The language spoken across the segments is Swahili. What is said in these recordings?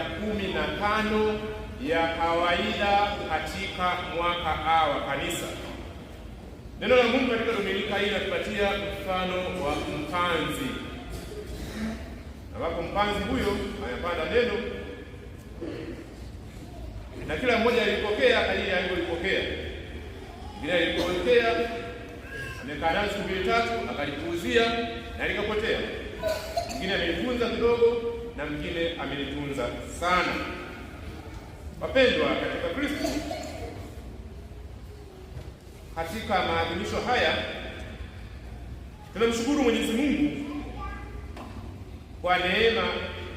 15 ya kawaida katika mwaka A wa kanisa. Neno la Mungu katika Dominika hii linatupatia mfano wa mpanzi, ambapo mpanzi huyo anapanda neno na kila mmoja alipokea kadiri alivyolipokea. Bila alipokea amekaa nalo siku 2-3 akalipuuzia na likapotea. Mwingine amelitunza kidogo na mwingine amelitunza sana. Wapendwa katika Kristo, katika maadhimisho haya tunamshukuru Mwenyezi Mungu kwa neema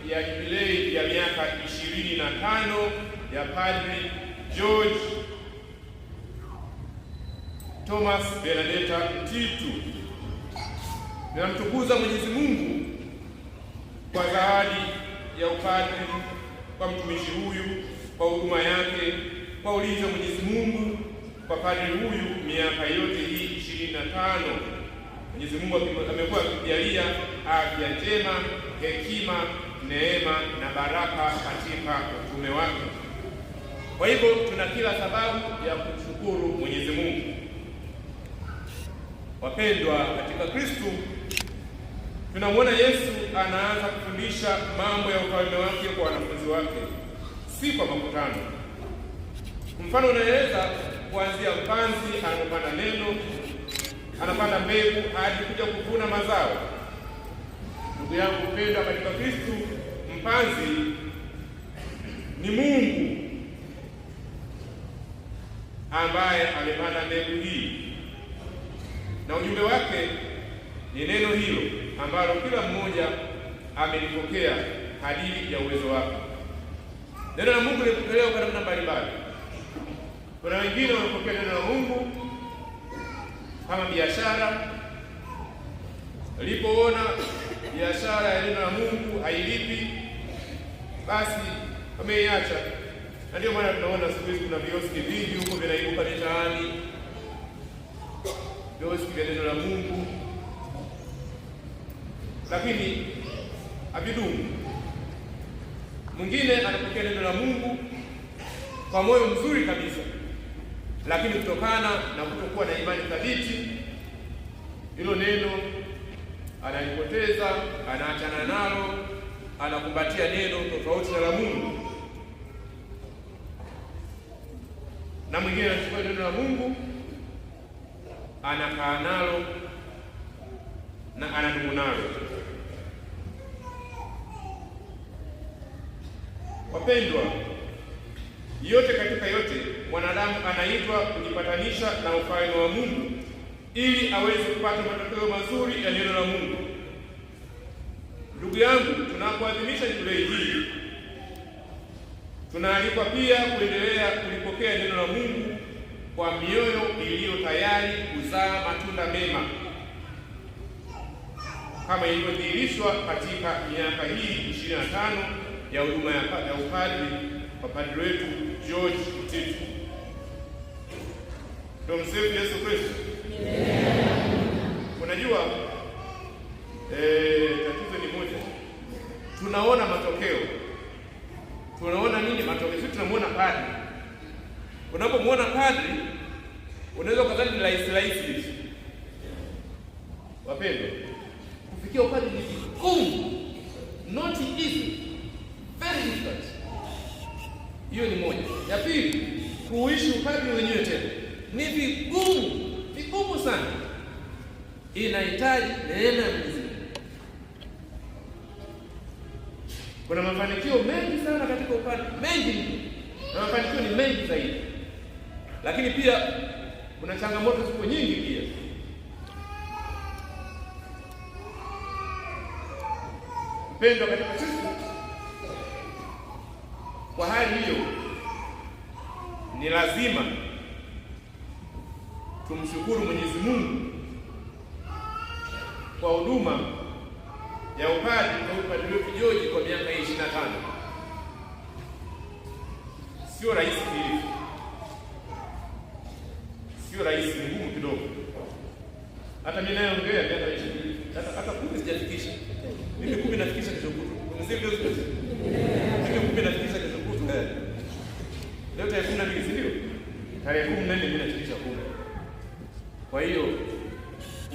ya jubilei ya miaka 25 ya Padri George Thomas Benedetta Mtitu. Ninamtukuza Mwenyezi Mungu kwa zawadi ya upadri kwa mtumishi huyu, kwa huduma yake, kwa ulinzi wa Mwenyezi Mungu kwa padri huyu miaka yote hii 25. Mwenyezi Mungu amekuwa akijalia afya njema, hekima, neema na baraka katika utume wake. Kwa hivyo tuna kila sababu ya kumshukuru Mwenyezi Mungu. Wapendwa katika Kristo, tunamwona Yesu anaanza kufundisha mambo ya ufalme wake kwa wanafunzi wake, si kwa makutano. Mfano unaeleza kuanzia mpanzi anapanda neno, anapanda mbegu hadi kuja kuvuna mazao. Ndugu yangu mpendwa katika Kristo, mpanzi ni Mungu ambaye amepanda mbegu hii, na ujumbe wake ni neno hilo ambalo kila mmoja amelipokea kadiri ya uwezo wake. Neno la Mungu lilipokelewa kwa namna mbalimbali. Kuna wengine wanapokea neno la Mungu kama biashara. Walipoona biashara ya neno la Mungu hailipi, basi wameiacha. Na ndio maana tunaona siku hizi kuna vioski vingi huko vinaibuka mitaani, vioski vya neno la Mungu, lakini havidumu. Mwingine anapokea neno la Mungu kwa moyo mzuri kabisa, lakini kutokana na kutokuwa na imani thabiti, hilo neno analipoteza, anaachana nalo, anakumbatia neno tofauti na la Mungu. Na mwingine anachukua neno la Mungu, anakaa nalo na anadumu nalo. Wapendwa, yote katika yote, mwanadamu anaitwa kujipatanisha na ufalme wa Mungu ili aweze kupata matokeo mazuri ya neno la Mungu. Ndugu yangu, tunapoadhimisha jubilei hii, tunaalikwa pia kuendelea kulipokea neno la Mungu kwa mioyo iliyo tayari kuzaa matunda mema, kama ilivyodhihirishwa katika miaka hii 25 ya huduma ya upadri kwa padri wetu George Mtitu. Tumsifu Yesu Kristo. Unajua, tatizo ni moja. Tunaona matokeo. Tunaona nini matokeo? Sisi tunamuona padri. Unapomwona padri, unaweza kudhani ni rahisi. Wapendwa, kufikia upadri ni vigumu. Not easy. Very difficult. Hiyo ni moja. Ya pili, kuishi upadri wenyewe tena ni vigumu sana. Inahitaji neema ya Mungu. Kuna mafanikio mengi sana katika upadri, mengi, na mafanikio ni mengi zaidi, lakini pia kuna changamoto ziko nyingi pia. Mpendwa katika Kristo, kwa hali hiyo ni lazima tumshukuru Mwenyezi Mungu kwa huduma ya upadri kwa upadri wetu George kwa miaka 25. Sio rahisi hili. Sio rahisi, ni ngumu kidogo. Hata mimi nayeongea miaka 20. Hata 10 sijafikisha. Mimi 10 nafikisha kesho kutwa. Mzee Yesu. Mimi 10 nafikisha tarehe 14 mimi nafikisha 10. Kwa hiyo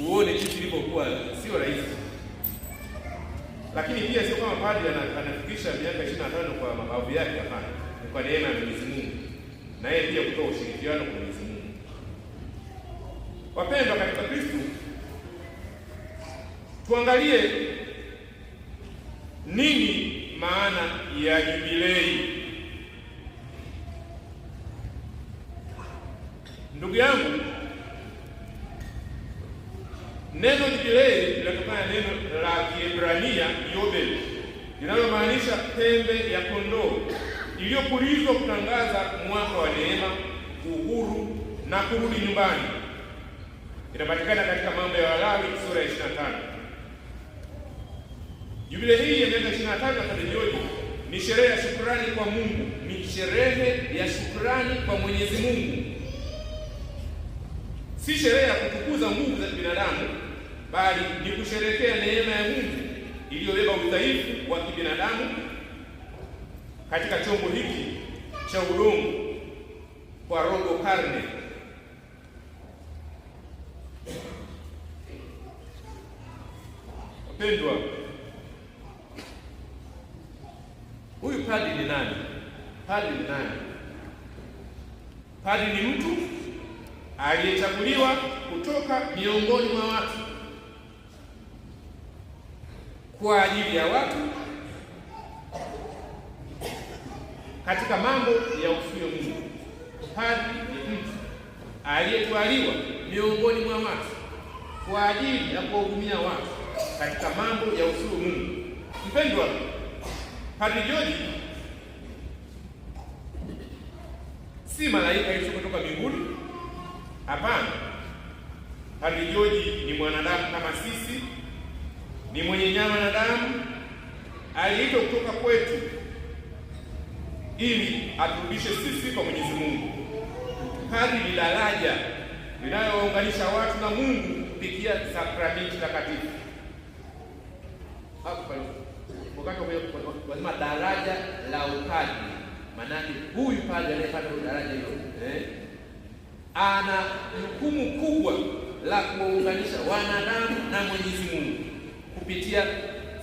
uone jinsi ilivyokuwa sio rahisi, lakini pia sio kama padri anafikisha miaka 25 kwa mabavu yake. Hapana, ni kwa neema ya Mwenyezi Mungu, na yeye pia kutoa ushirikiano kwa Mwenyezi Mungu. Wapendwa katika Kristo, tuangalie nini maana ya jubilei. Ndugu yangu, neno jubilei linatokana na neno la Kiebrania yobel, linalomaanisha pembe ya kondoo iliyopulizwa kutangaza mwaka wa neema, uhuru na kurudi nyumbani. Inapatikana katika Mambo ya Walawi sura ya 25. Jubilei hii ya miaka 25 ya Padre George ni sherehe ya shukrani kwa Mungu, ni sherehe ya shukrani kwa Mwenyezi Mungu. Si sherehe ya kutukuza nguvu za binadamu, bali ni kusherehekea neema ya Mungu iliyobeba udhaifu wa kibinadamu katika chombo hiki cha udongo kwa robo karne. Wapendwa, huyu padri ni nani? Padri ni nani? Padri ni mtu aliyechaguliwa kutoka miongoni mwa watu kwa ajili ya watu katika mambo ya ufuyo Mungu. Padri ni mtu aliyetwaliwa miongoni mwa watu kwa ajili ya kuwahudumia watu katika mambo ya ufuyo Mungu. Mpendwa, Padre George si malaika alishuka kutoka mbinguni. Hapana, Padre George ni mwanadamu kama sisi, ni mwenye nyama na damu, aliitwa kutoka kwetu ili aturudishe sisi kwa Mwenyezi Mungu. Padri ni daraja linalowaunganisha watu na Mungu kupitia sakramenti takatifu. Wakati wasema daraja la upadri, maanake huyu padri anayepata daraja hilo ana jukumu kubwa la kuwaunganisha wanadamu na Mwenyezi Mungu kupitia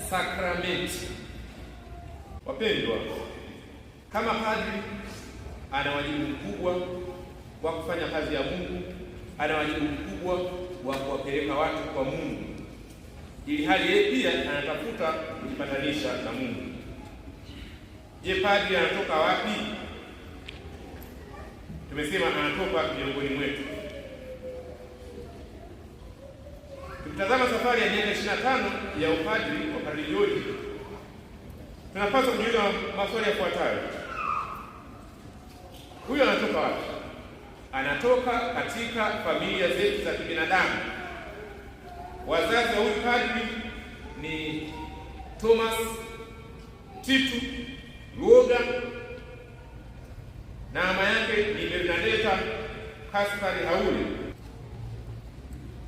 sakramenti. Wapendwa, kama padri ana wajibu mkubwa wa kufanya kazi ya Mungu, ana wajibu mkubwa wa kuwapeleka watu kwa Mungu, ili hali yeye pia anatafuta kujipatanisha na Mungu. Je, padri anatoka wapi? Tumesema anatoka miongoni mwetu. Tukitazama safari ya miaka 25 ya upadri wa Padre George, tunapaswa kujiuliza maswali yafuatayo. Huyu anatoka wapi? Anatoka katika familia zetu za kibinadamu. Wazazi wa huyu padri ni Thomas Titu Luoga na mama yake ni Bernadetta Kaspari Haule.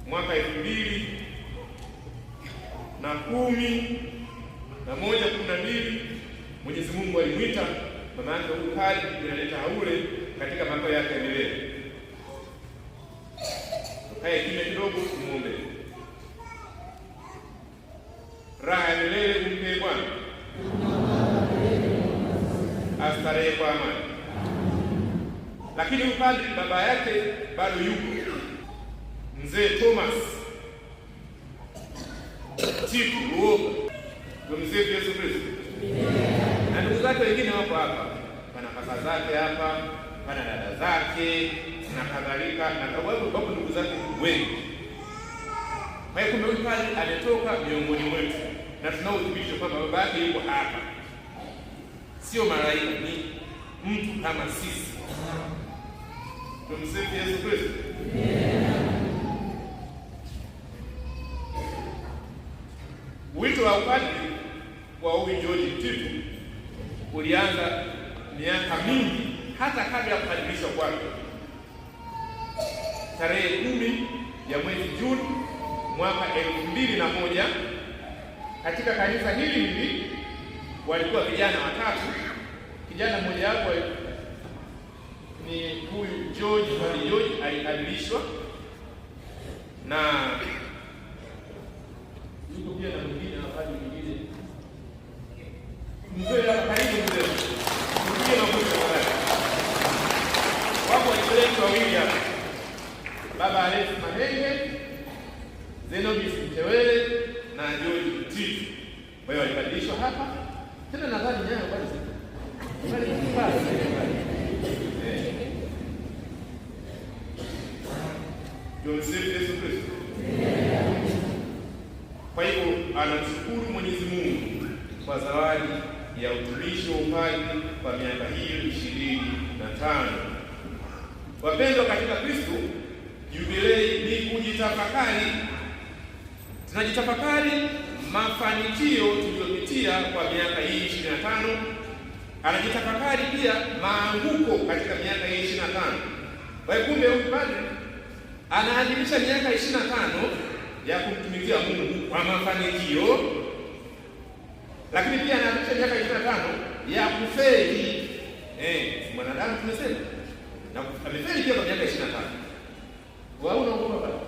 Mwaka 2011 Mwenyezi Mungu alimwita mama yake huyu padri Bernadetta Haule katika makao yake ya milele. Tukae kimya kidogo, tumuombe. Raha ya milele umpe Bwana, astarehe kwa amani. Lakini upadri baba yake bado yuko, Mzee Thomas Titu Luoga, mzee Yesu Kristo, na ndugu zake wengine wapo hapa, pana kaka zake hapa, pana dada zake na kadhalika, na wapo ndugu zake wengi. Kwa hiyo kumbe huyu padri ametoka miongoni mwetu, na tunao uthibitisho kwamba baba yake yuko hapa. Sio malaika, ni mtu kama sisi. Tumsifu Yesu Kristo. Wito wa upadri kwa huyu George Titu ulianza miaka mingi hata kabla ya kupadilishwa kwake. Tarehe 10 ya mwezi Juni mwaka 2001 katika kanisa hili walikuwa vijana watatu. Kijana mmoja wapo ni huyu Padre George alikamilishwa na yuko pia na mwingine na padri mwingine mzee hapa karibu mzee mwingine na mwisho wapo waelekezi wawili hapa, Baba Alex Mahenge, Zenobis Mtewele na George Mtiti. Kwa hiyo walibadilishwa hapa tena, nadhani nyayo bado zipo. Yesu Kristo. Kwa hivyo anamshukuru Mwenyezi Mungu kwa zawadi ya utumishi wa upadre kwa miaka hiyo 25. Wapendwa katika Kristo, jubilei ni kujitafakari. Tunajitafakari mafanikio tuliyopitia kwa miaka hii 25. Anajitafakari pia maanguko katika miaka hii 25. Kwa hiyo kumbe huyu padre anaadhimisha miaka 25 ya kumtumikia Mungu kwa mafanikio, lakini pia anaadhimisha miaka 25 ya kufeli. Mwanadamu tumesema na amefeli pia kwa miaka 25. Wao unaogopa baba?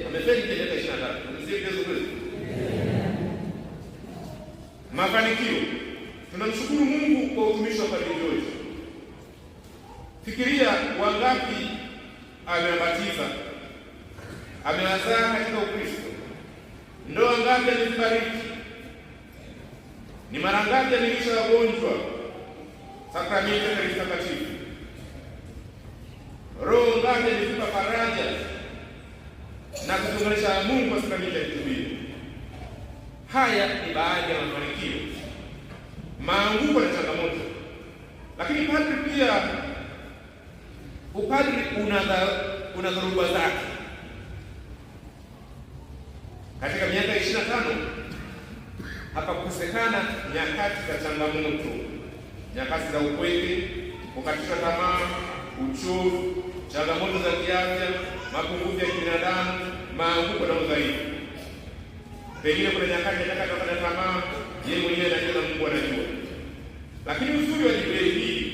Amefeli pia miaka 25. Tumsikie Yesu Kristo. Mafanikio. Tunamshukuru Mungu kwa utumishi wa Padre George. Fikiria wangapi amewabatiza, amewazaa katika Ukristo, ndoa ngapi amezibariki, ni mara ngapi amelisha wagonjwa, sakramenti ya Ekaristi Takatifu, roho ngapi amezipa faraja na kutunganisha Mungu kwa sakramenti ya kitubio. Haya ni baadhi ya mafanikio, maanguko na changamoto. Lakini padri pia, upadri una dhoruba zake. Katika miaka 25 hapakukosekana nyakati za changamoto, nyakati za upweke, kukatishwa tamaa, uchovu, changamoto za kiafya, mapungufu ya kibinadamu, maanguko na udhaifu. Pengine kuna nyakati atakata tamaa, yeye mwenyewe anajua na Mungu anajua. Lakini uzuri wa jubilei hii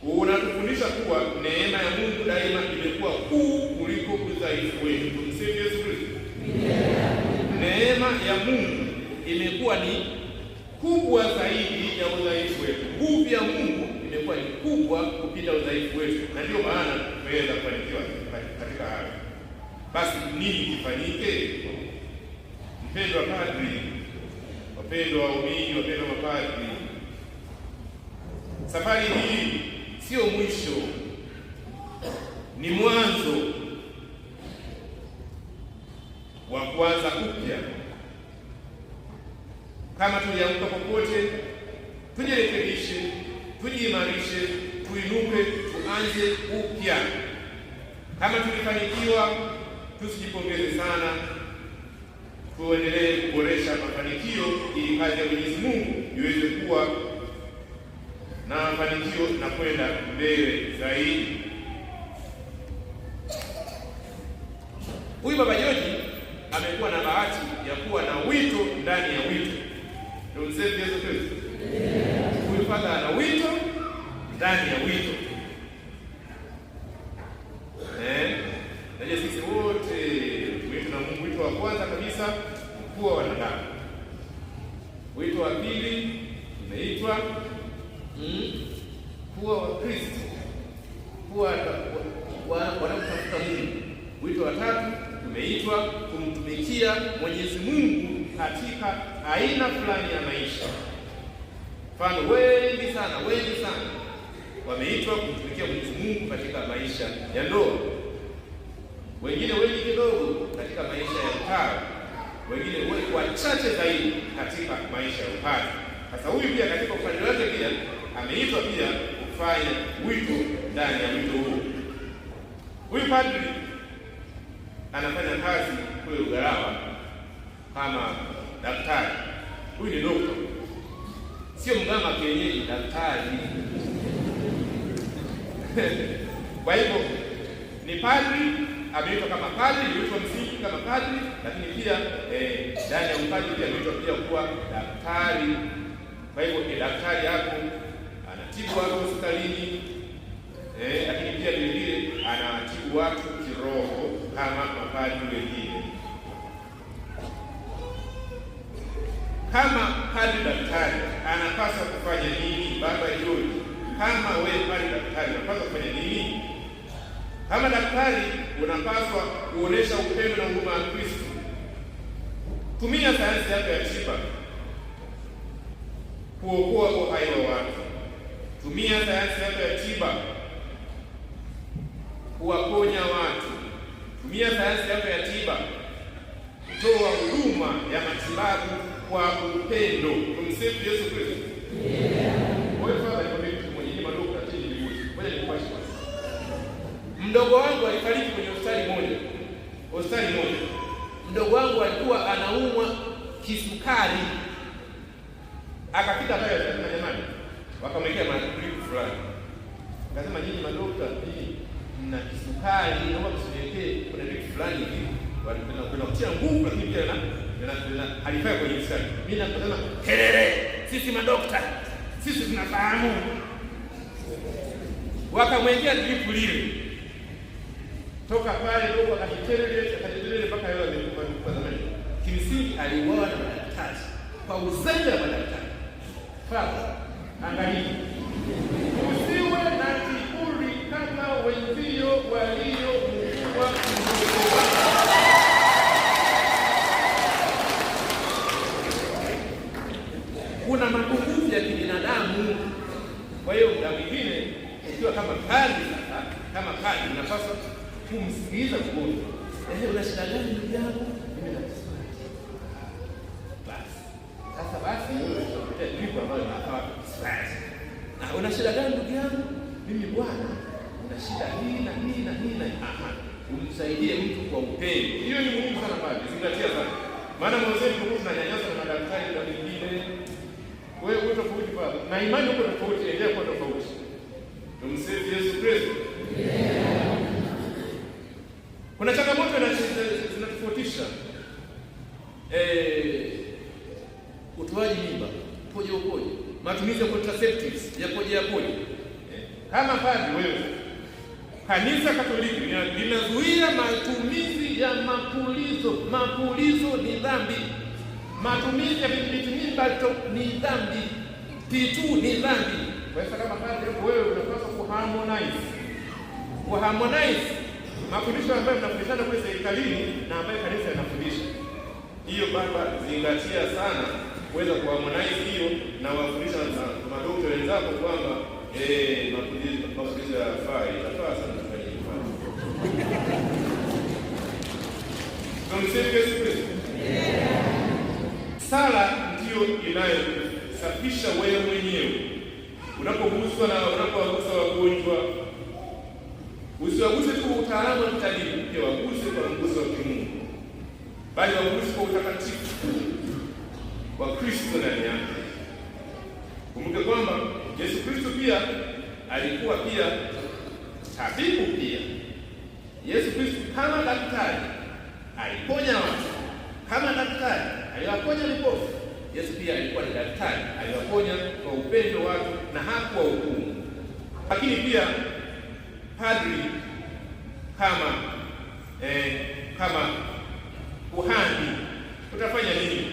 unatufundisha kuwa neema ya Mungu daima imekuwa kuu kuliko udhaifu wetu. Tumsifu Yesu Kristo. Neema ya Mungu imekuwa ni kubwa zaidi ya udhaifu wetu. Nguvu ya Mungu imekuwa ni kubwa kupita udhaifu wetu, na ndio maana tunaweza kufanikiwa katika hayo. Basi nini kifanyike? Mpendwa padri, wapendwa waumini, wapendwa mapadri, safari hii sio mwisho, ni mwanzo wa kuanza upya. Kama tuliamka popote, tujirekebishe, tujiimarishe, tuinuke, tuanze upya. Kama tulifanikiwa, tusijipongeze sana, tuendelee kuboresha mafanikio ili kazi ya Mwenyezi Mungu iweze kuwa na mafanikio na kwenda mbele zaidi. Huyu Baba George amekuwa na bahati ya kuwa na wito ndani ya wito. Ndio mzee Yesu Kristo. Huyu padre ana wito ndani ya wito. Naje sisi wote wito na Mungu. Wito wa kwanza kabisa kuwa wanadamu. Wito wa pili umeitwa kuwa Wakristo, kuwa wanaotafuta Mungu. Wito wa tatu tumeitwa kumtumikia Mwenyezi Mungu katika aina fulani ya maisha. Mfano wengi sana wameitwa kumtumikia Mwenyezi Mungu katika maisha ya ndoa, wengine wengi kidogo katika maisha ya utawa, wengine wachache zaidi katika maisha ya upadre. Sasa huyu pia katika upande wake pia ameitwa pia kufanya wito ndani ya wito huu. Huyu padri anafanya kazi kule Ugarawa kama daktari. Huyu ni dokta, sio mganga kienyeji, daktari. Kwa hivyo ni padri, ameitwa kama padri, ameitwa msingi kama padri, lakini pia ndani ya upadri pia ameitwa pia kuwa daktari. Kwa hivyo ni daktari hapo, anatibu hapo hospitalini, lakini pia vile vile anawatibu watu kiroho kama mapadri wengine. Kama padri daktari anapaswa kufanya nini? Baba George, kama wewe padri daktari unapaswa kufanya nini? Kama daktari unapaswa kuonesha upendo na huruma ya Kristo. Tumia sayansi yako ya tiba kuokoa uhai wa watu. Tumia sayansi yako ya tiba kuwaponya watu. Tumia sayansi yako ya tiba kutoa huduma ya matibabu kwa upendo. Tumsifu Yesu Kristo. Wewe fadha kwa mtu mwenye madoka tini libuti. Ngoja nikupashi basi. Mdogo wangu alifariki kwenye hospitali moja. Mdogo wangu alikuwa anaumwa kisukari. Akafika pale akasema, jamani, wakamwekea madripu fulani. Akasema, nyinyi madokta, mna kisukari, naomba msiwekee kuna drip fulani hivi. Walipenda kutia nguvu, lakini pia halifai kwenye kisukari. Mimi nakasema, kelele, sisi madokta, sisi tunafahamu. Wakamwekea dripu lile. Toka pale ndio akajitelele mpaka yeye amekufa zamani. Kimsingi aliuawa na madaktari. Kwa uzembe wa madaktari. Fadha, angalia. Usiwe na kiburi kama wenzio waliomuua mdogo wako. Kuna mapungufu ya kibinadamu. Kwa hiyo muda mwingine ukiwa kama padri sasa, kama padri unapaswa kumsikiliza mgonjwa. Una shida gani ndugu yangu? Mimi na kisukari. Basi wewe utakuta dripu ambayo inafaa kisukari. Na una shida gani ndugu yangu? Mimi bwana, una shida hii na hii na hii na umsaidie mtu kwa upendo. Hiyo ni muhimu sana pale. Zingatia sana. Maana mwanzoni tulikuwa tunanyanyasa na madaktari na wengine. Wewe uko tofauti pale. Na imani uko tofauti, endelea kuwa tofauti. Tumsifu Yesu Kristo. Kuna changamoto zinatofautisha utoaji mimba, upoje, matumizi ya contraceptives, yapoje. Kama padri wewe, Kanisa Katoliki linazuia matumizi ya mapulizo. Mapulizo ni dhambi. Matumizi ya vitu mimba ni dhambi. Pitu ni dhambi. Kwa hiyo kama padri wewe unapaswa kuharmonize mafundisho ambayo mnafundishana kule serikalini na ambayo kanisa linafundisha. Hiyo baba, zingatia sana kuweza kuharmonize hiyo na wafundisha na madokta wenzako kwamba mafundisho yafaa sana kufanya hivyo. Tumsifu Yesu Kristo. Sala ndiyo inayosafisha wewe mwenyewe. Unapoguswa na unapowagusa wagonjwa, usiwaguse tu utaalamu wa kitabibu, pia waguse kwa mguso wa kimungu, bali waguse kwa utakatifu wa Kristo ndani yake. Kumbuke kwamba Yesu Kristo pia alikuwa pia tabibu pia. Yesu Kristo kama daktari aliponya watu, kama daktari aliwaponya vipofu. Yesu pia alikuwa ni daktari, aliwaponya kwa upendo watu na hakuwa hukumu. Lakini pia padri kama kuhani utafanya nini?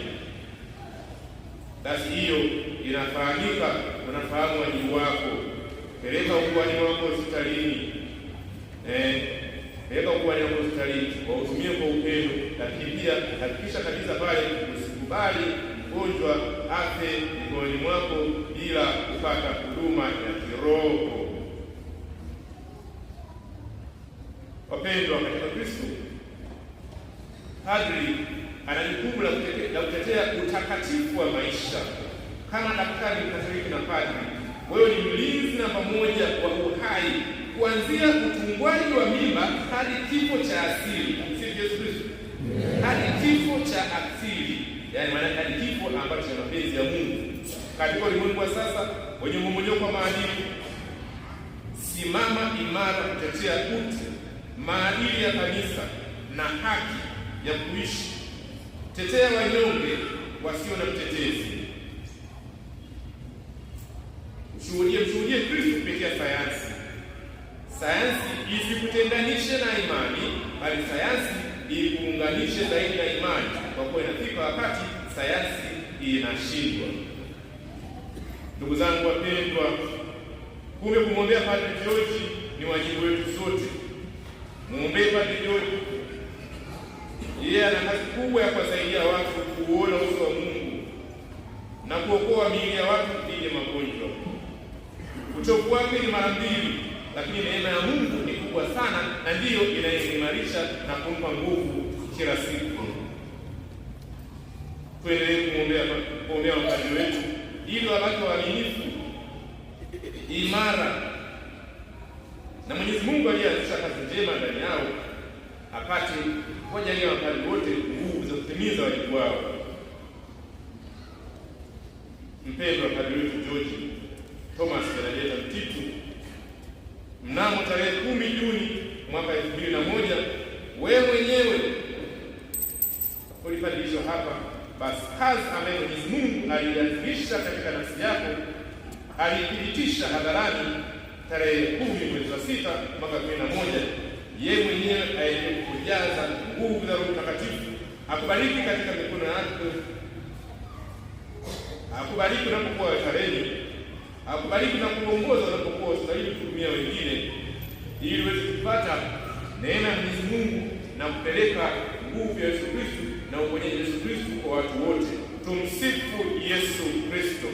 Basi hiyo inafahamika, unafahamu wajibu wako. Peleka ukuhani wako hospitalini. Peleka ukuhani wako hospitalini, wautumie kwa upendo, lakini pia hakikisha kabisa pale usikubali mgonjwa afe mikononi mwako bila kupata huduma ya kiroho. Wapendwa katika Kristo, padri ana jukumu la kutetea utakatifu wa maisha. Kama daktari Mkatoliki na padri, wewe ni mlinzi namba moja wa uhai, kuanzia utungwaji wa mimba hadi kifo cha asili. Msifu Yesu Kristo. Hadi kifo cha asili, yaani maana hadi kifo ambacho ni mapenzi ya Mungu. Katika ulimwengu wa sasa wenye mmomonyoko wa maadili, simama imara kutetea utu, maadili ya kanisa na haki ya kuishi. Tetea wanyonge wasio na mtetezi. Mshuhudie Kristo kupitia sayansi. Sayansi isikutenganishe na imani, bali sayansi ikuunganishe zaidi na imani, kwa kuwa inafika wakati sayansi inashindwa. Ndugu zangu wapendwa, kumbe kumwombea Padre George ni wajibu wetu sote. Muombee Padre George. Yeye ana kazi kubwa ya kuwasaidia watu kuona uso wa Mungu na kuokoa miili ya watu dhidi ya magonjwa. Uchovu wake ni mara mbili, lakini neema ya Mungu ni kubwa sana, na ndiyo inayoimarisha na kumpa nguvu kila siku. Tuendelee kuombea mapadri wetu ili wabaki waaminifu, imara, na Mwenyezi Mungu aliyeanzisha kazi njema ndani yao apate kuwajalia mapadri wote nguvu za kutimiza wajibu wao. Mpendwa Padri wetu George Thomas Benedetta Mtitu, mnamo tarehe 10 Juni mwaka 2001 wewe mwenyewe ulipadilishwa hapa. Basi kazi ambayo Mwenyezi Mungu alianzisha katika nafsi yako alithibitisha hadharani tarehe 10 mwezi wa 6 mwaka 2001. Yeye mwenyewe aende kujaza nguvu za Roho Mtakatifu, akubariki katika mikono yako, akubariki unapokuwa hatarini, akubariki na kuongoza unapokuwa ustahili kuhudumia wengine, ili uweze kupata neema ya Mwenyezi Mungu na kupeleka nguvu ya Yesu Kristo na uponyaji Yesu Kristo kwa watu wote. Tumsifu Yesu Kristo.